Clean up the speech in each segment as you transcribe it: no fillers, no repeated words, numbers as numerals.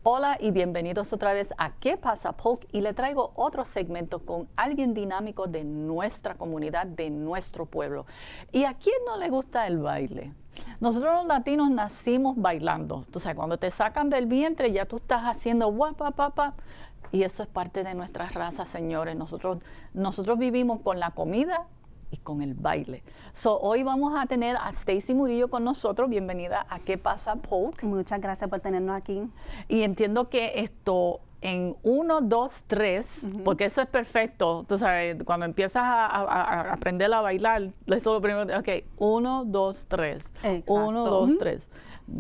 Hola y bienvenidos otra vez a ¿Qué pasa, Polk? Y le traigo otro segmento con alguien dinámico de nuestra comunidad, de nuestro pueblo. ¿Y a quién no le gusta el baile? Nosotros los latinos nacimos bailando. Tú sabes, cuando te sacan del vientre ya tú estás haciendo guapa. Y eso es parte de nuestra raza, señores. Nosotros vivimos con la comida y con el baile. Hoy vamos a tener a Stacy Murillo con nosotros. Bienvenida a ¿Qué pasa, Polk? Muchas gracias por tenernos aquí. Y entiendo que esto en 1, 2, 3, porque eso es perfecto. Tú sabes, cuando empiezas a aprender a bailar, eso es lo primero. Ok, 1, 2, 3. Exacto. 1, 2, 3.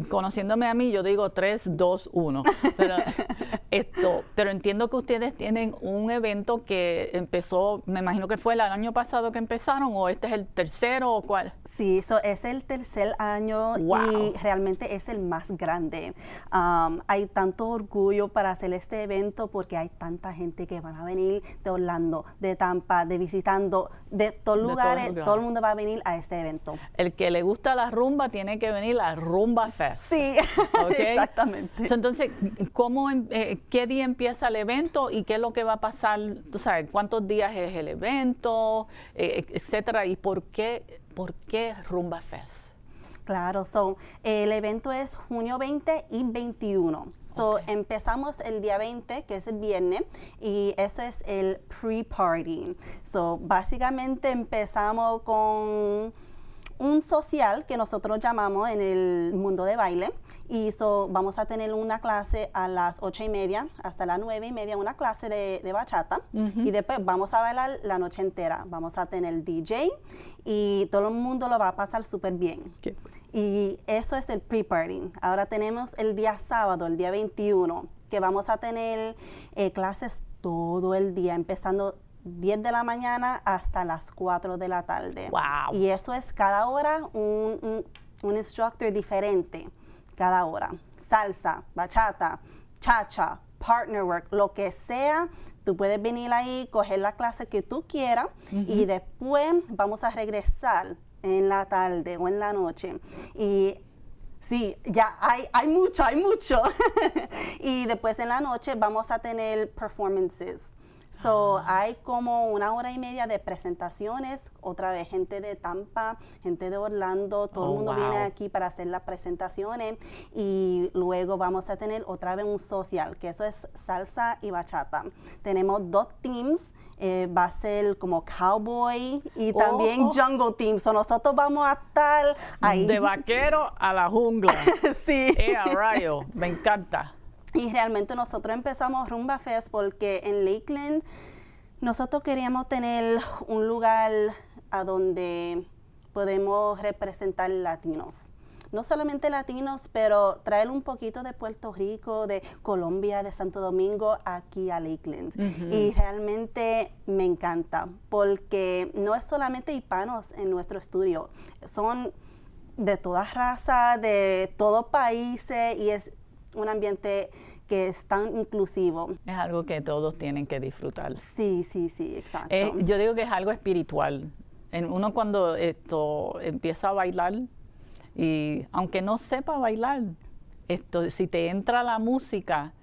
Conociéndome a mí, yo digo 3, 2, 1. Pero entiendo que ustedes tienen un evento que empezó, me imagino que fue el año pasado que empezaron, o este es el tercero, o cuál. Sí, es el tercer año. Wow. Y realmente es el más grande. Hay tanto orgullo para hacer este evento porque hay tanta gente que van a venir de Orlando, de Tampa, de visitando, de todos lugares. Todo el mundo va a venir a este evento. El que le gusta la rumba tiene que venir a Rumba Fest. Sí, ¿okay? Exactamente. Entonces, ¿qué día empieza el evento y qué es lo que va a pasar? Tú sabes, ¿cuántos días es el evento, etcétera? ¿Y por qué Rumba Fest? Claro, el evento es junio 20 y 21. Empezamos el día 20, que es el viernes, y eso es el pre-party. Básicamente empezamos con un social que nosotros llamamos en el mundo de baile, y vamos a tener una clase a las 8:30 hasta las 9:30, una clase de bachata, y después vamos a bailar la noche entera. Vamos a tener DJ y todo el mundo lo va a pasar súper bien. ¿Qué? Y eso es el pre-party. Ahora tenemos el día sábado, el día 21, que vamos a tener clases todo el día, empezando 10 de la mañana hasta las 4 de la tarde. Wow. Y eso es cada hora un instructor diferente, cada hora. Salsa, bachata, cha-cha, partner work, lo que sea, tú puedes venir ahí, coger la clase que tú quieras, y después vamos a regresar en la tarde o en la noche. Y sí, ya hay mucho. Y después en la noche vamos a tener performances. Hay como 1 hora y media de presentaciones, otra vez gente de Tampa, gente de Orlando, todo el mundo viene aquí para hacer las presentaciones, y luego vamos a tener otra vez un social, que eso es salsa y bachata. Tenemos 2 teams, va a ser como cowboy y también jungle team, nosotros vamos a estar ahí. De vaquero a la jungla. Sí. A rayo, me encanta. Y realmente nosotros empezamos Rumba Fest porque en Lakeland nosotros queríamos tener un lugar a donde podemos representar latinos. No solamente latinos, pero traer un poquito de Puerto Rico, de Colombia, de Santo Domingo, aquí a Lakeland. Y realmente me encanta porque no es solamente hispanos en nuestro estudio, son de todas razas, de todos países, y es un ambiente que es tan inclusivo. Es algo que todos tienen que disfrutar. Sí, exacto. Yo digo que es algo espiritual. Uno cuando empieza a bailar, y aunque no sepa bailar, si te entra la música,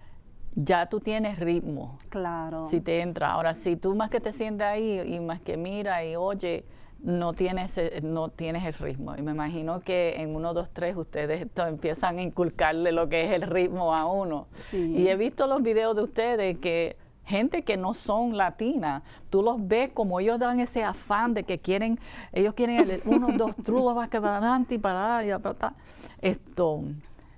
ya tú tienes ritmo. Claro. Si te entra. Ahora, si tú más que te sientes ahí y más que mira y oye, no tienes el ritmo. Y me imagino que en 1, 2, 3 ustedes empiezan a inculcarle lo que es el ritmo a uno. Sí. Y he visto los videos de ustedes que gente que no son latinas, tú los ves como ellos dan ese afán de que ellos quieren el 1, 2, 3, vas que para adelante y para allá, para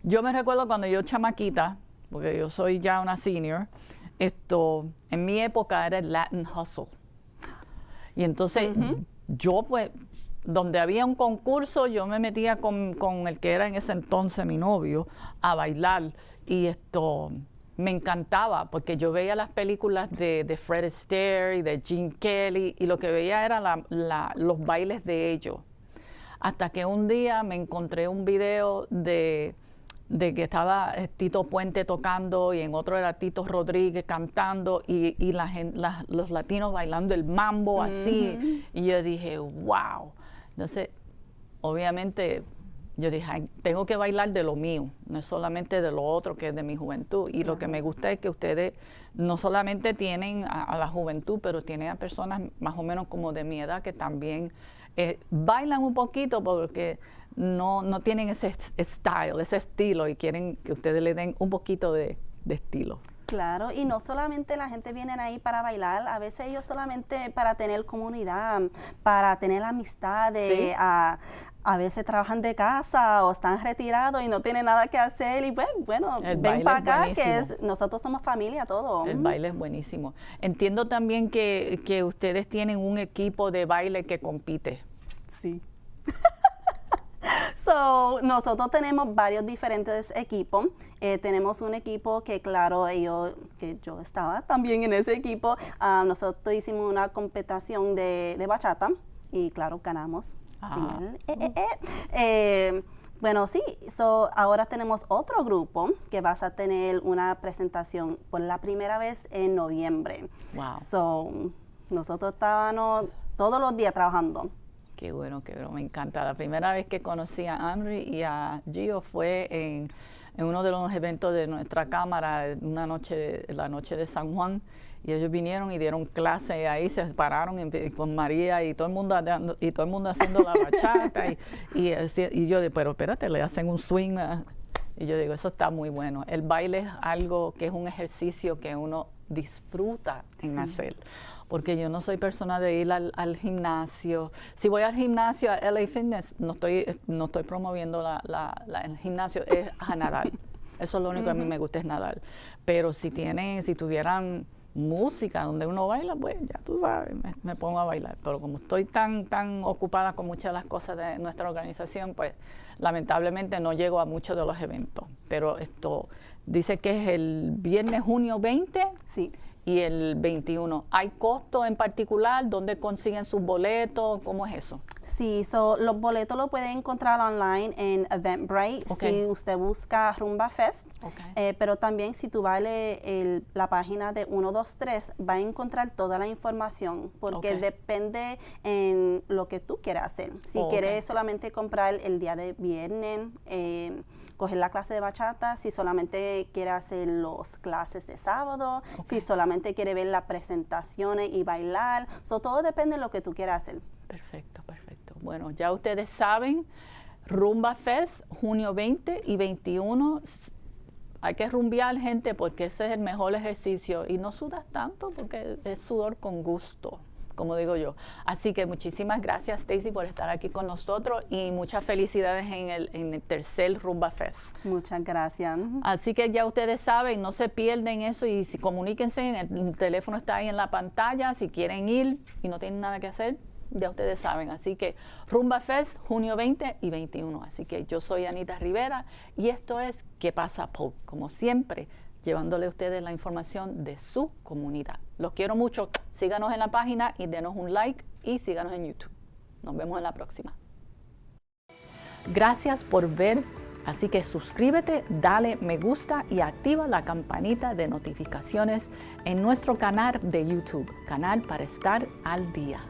yo me recuerdo cuando yo chamaquita, porque yo soy ya una senior, en mi época era el Latin Hustle. Y entonces yo pues, donde había un concurso, yo me metía con el que era en ese entonces mi novio a bailar, y me encantaba porque yo veía las películas de Fred Astaire y de Gene Kelly, y lo que veía eran los bailes de ellos. Hasta que un día me encontré un video de que estaba Tito Puente tocando, y en otro era Tito Rodríguez cantando, y los latinos bailando el mambo así. Y yo dije, wow. Entonces, obviamente, yo dije, "Ay, tengo que bailar de lo mío, no es solamente de lo otro que es de mi juventud". Y lo que me gusta es que ustedes no solamente tienen a la juventud, pero tienen a personas más o menos como de mi edad que también bailan un poquito porque no tienen ese style, ese estilo, y quieren que ustedes le den un poquito de estilo. Claro, y no solamente la gente viene ahí para bailar, a veces ellos solamente para tener comunidad, para tener amistades, ¿Sí? A veces trabajan de casa o están retirados y no tienen nada que hacer y pues, bueno, El ven baile para es acá buenísimo. nosotros somos familia todos. El baile es buenísimo. Entiendo también que ustedes tienen un equipo de baile que compite. Sí. So, nosotros tenemos varios diferentes equipos. Tenemos un equipo que, claro, que yo estaba también en ese equipo. Nosotros hicimos una competición de bachata y, claro, ganamos. Bueno, sí, ahora tenemos otro grupo que vas a tener una presentación por la primera vez en noviembre. Wow. So, nosotros estábamos todos los días trabajando. Qué bueno, me encanta. La primera vez que conocí a Amri y a Gio fue en uno de los eventos de nuestra cámara, la noche de San Juan, y ellos vinieron y dieron clase ahí, se pararon con María y todo el mundo haciendo la bachata y yo digo, pero espérate, le hacen un swing. Y yo digo, eso está muy bueno. El baile es algo que es un ejercicio que uno disfruta en hacer. Porque yo no soy persona de ir al gimnasio. Si voy al gimnasio, a LA Fitness, no estoy promoviendo el gimnasio, es a nadar. Eso es lo único que a mí me gusta, es nadar. Pero si tuvieran música donde uno baila, pues ya tú sabes, me pongo a bailar. Pero como estoy tan ocupada con muchas de las cosas de nuestra organización, pues lamentablemente no llego a muchos de los eventos. Pero esto dice que es el viernes junio 20. Sí. Y el 21. ¿Hay costo en particular? ¿Dónde consiguen sus boletos? ¿Cómo es eso? Sí, los boletos los pueden encontrar online en Eventbrite, si usted busca Rumba Fest. Pero también si tú vas a la página de 123, va a encontrar toda la información, porque depende en lo que tú quieras hacer. Si quieres solamente comprar el día de viernes, coger la clase de bachata, si solamente quiere hacer las clases de sábado, si solamente quiere ver las presentaciones y bailar, todo depende de lo que tú quieras hacer. Perfecto, perfecto. Bueno, ya ustedes saben, Rumba Fest, junio 20 y 21. Hay que rumbear, gente, porque ese es el mejor ejercicio. Y no sudas tanto porque es sudor con gusto, como digo yo. Así que muchísimas gracias, Stacy, por estar aquí con nosotros y muchas felicidades en el tercer Rumba Fest. Muchas gracias. Así que ya ustedes saben, no se pierden eso y comuníquense, el teléfono está ahí en la pantalla, si quieren ir y no tienen nada que hacer, ya ustedes saben. Así que Rumba Fest, junio 20 y 21. Así que yo soy Anita Rivera y esto es ¿Qué pasa, Pop? Como siempre, llevándole a ustedes la información de su comunidad. Los quiero mucho. Síganos en la página y denos un like y síganos en YouTube. Nos vemos en la próxima. Gracias por ver. Así que suscríbete, dale me gusta y activa la campanita de notificaciones en nuestro canal de YouTube, canal para estar al día.